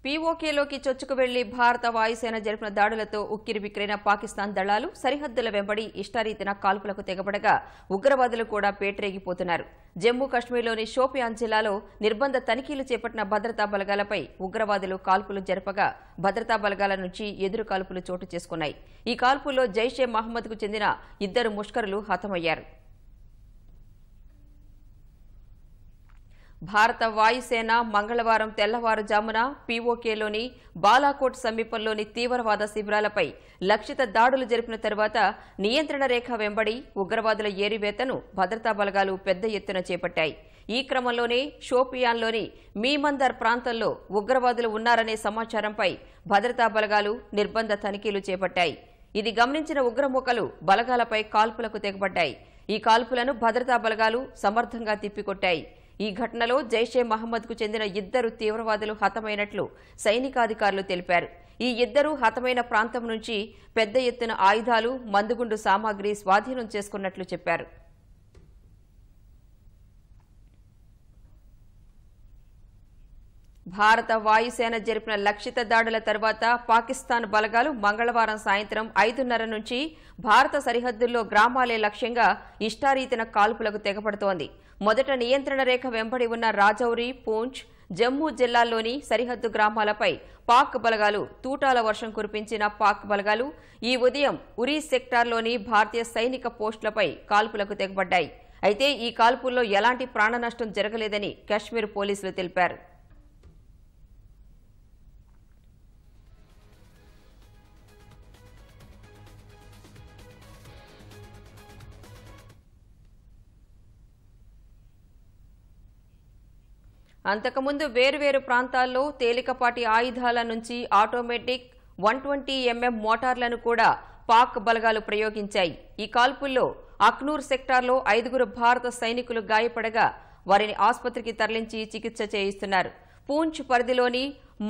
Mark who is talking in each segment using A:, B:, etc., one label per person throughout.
A: పీఓకేలోకి చొచ్చుకు వెళ్లి భారత వాయుసేన జరిపిన దాడులతో ఉక్కిరిబిక్కిరైన పాకిస్తాన్ దళాలు సరిహద్దుల వెంబడి ఇష్టారీతిన కాల్పులకు తెగబడగా ఉగ్రవాదులు కూడా పేటరేగిపోతున్నారు. జమ్మూ కశ్మీర్లోని షోపియాన్ జిల్లాలో నిర్బంధ తనిఖీలు చేపట్టిన భద్రతా బలగాలపై ఉగ్రవాదులు కాల్పులు జరపగా భద్రతా బలగాల నుంచి ఎదురు కాల్పులు చోటు చేసుకున్నాయి. ఈ కాల్పుల్లో జైషే మహమ్మద్కు చెందిన 2 ముష్కరులు హతమయ్యారు. భారత వాయుసేన మంగళవారం తెల్లవారుజామున పీఓకేలోని బాలాకోట్ సమీపంలోని తీవ్రవాద శిబిరాలపై లక్షిత దాడులు జరిపిన తర్వాత నియంత్రణ రేఖ వెంబడి ఉగ్రవాదుల ఏరివేతను భద్రతా బలగాలు పెద్ద ఎత్తున చేపట్టాయి. ఈ క్రమంలోనే షోపియాన్లోని మీమందర్ ప్రాంతంలో ఉగ్రవాదులు ఉన్నారనే సమాచారంపై భద్రతా బలగాలు నిర్బంధ తనిఖీలు చేపట్టాయి. ఇది గమనించిన ఉగ్రమూకలు బలగాలపై కాల్పులకు తెగబడ్డాయి. ఈ కాల్పులను భద్రతా బలగాలు సమర్థంగా తిప్పికొట్టాయి. ఈ ఘటనలో జైషే మహమ్మద్కు చెందిన 2 తీవ్రవాదులు హతమైనట్లు సైనికాధికారులు తెలిపారు. ఈ 2 హతమైన ప్రాంతం నుంచి పెద్ద ఎత్తున ఆయుధాలు, మందుగుండు సామాగ్రి స్వాధీనం చేసుకున్నట్లు చెప్పారు. భారత వాయుసేన జరిపిన లక్షిత దాడుల తర్వాత పాకిస్తాన్ బలగాలు మంగళవారం సాయంత్రం 5:30 నుంచి భారత సరిహద్దుల్లో గ్రామాలే లక్ష్యంగా ఇష్టారీతిన కాల్పులకు తెగపడుతోంది. మొదట నియంత్రణ రేఖ వెంబడి ఉన్న రాజౌరి, పూంచ్, జమ్మూ జిల్లాల్లోని సరిహద్దు గ్రామాలపై పాక్ బలగాలు తూటాల వర్షం కురిపించిన పాక్ బలగాలు ఈ ఉదయం ఉరీ సెక్టార్లోని భారతీయ సైనిక పోస్టులపై కాల్పులకు తెగబడ్డాయి. అయితే ఈ కాల్పుల్లో ఎలాంటి ప్రాణనష్టం జరగలేదని కశ్మీర్ పోలీసులు తెలిపారు. అంతకుముందు వేర్వేరు ప్రాంతాల్లో తేలికపాటి ఆయుధాల నుంచి ఆటోమేటిక్ 120mm మోటార్లను కూడా పాక్ బలగాలు ప్రయోగించాయి. ఈ కాల్పుల్లో అఖ్నూర్ సెక్టార్లో 5 భారత సైనికులు గాయపడగా వారిని ఆసుపత్రికి తరలించి చికిత్స చేయిస్తున్నారు. పూంచ్ పరిధిలోని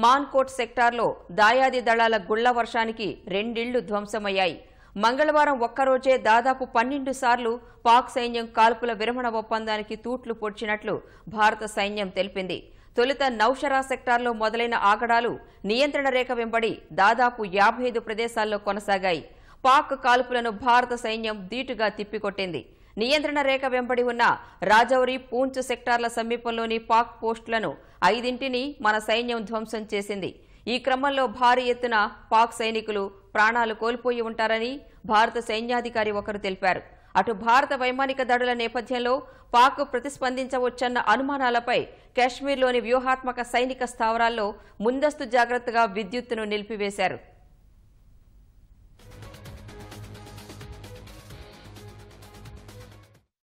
A: మాన్కోట్ సెక్టార్లో దాయాది దళాల గుళ్ల వర్షానికి 2 ఇళ్లు ధ్వంసమయ్యాయి. మంగళవారం ఒక్కరోజే దాదాపు 12 సార్లు పాక్ సైన్యం కాల్పుల విరమణ ఒప్పందానికి తూట్లు పొడిచినట్లు భారత సైన్యం తెలిపింది. తొలుత నౌషరా సెక్టార్లో మొదలైన ఆగడాలు నియంత్రణ రేఖ వెంబడి దాదాపు 55 ప్రదేశాల్లో కొనసాగాయి. పాక్ కాల్పులను భారత సైన్యం ధీటుగా తిప్పికొట్టింది. నియంత్రణ రేఖ వెంబడి ఉన్న రాజౌరి, పూంచ్ సెక్టార్ల సమీపంలోని పాక్ పోస్టులను 5ంటిని మన సైన్యం ధ్వంసం చేసింది. ఈ క్రమంలో భారీ ఎత్తున పాక్ సైనికులు ప్రాణాలు కోల్పోయి ఉంటారని భారత సైన్యాధికారి ఒకరు తెలిపారు. అటు భారత వైమానిక దాడుల నేపథ్యంలో పాక్ ప్రతిస్పందించవచ్చన్న అనుమానాలపై కశ్మీర్లోని వ్యూహాత్మక సైనిక స్థావరాల్లో ముందస్తు జాగ్రత్తగా విద్యుత్తును నిలిపివేశారు.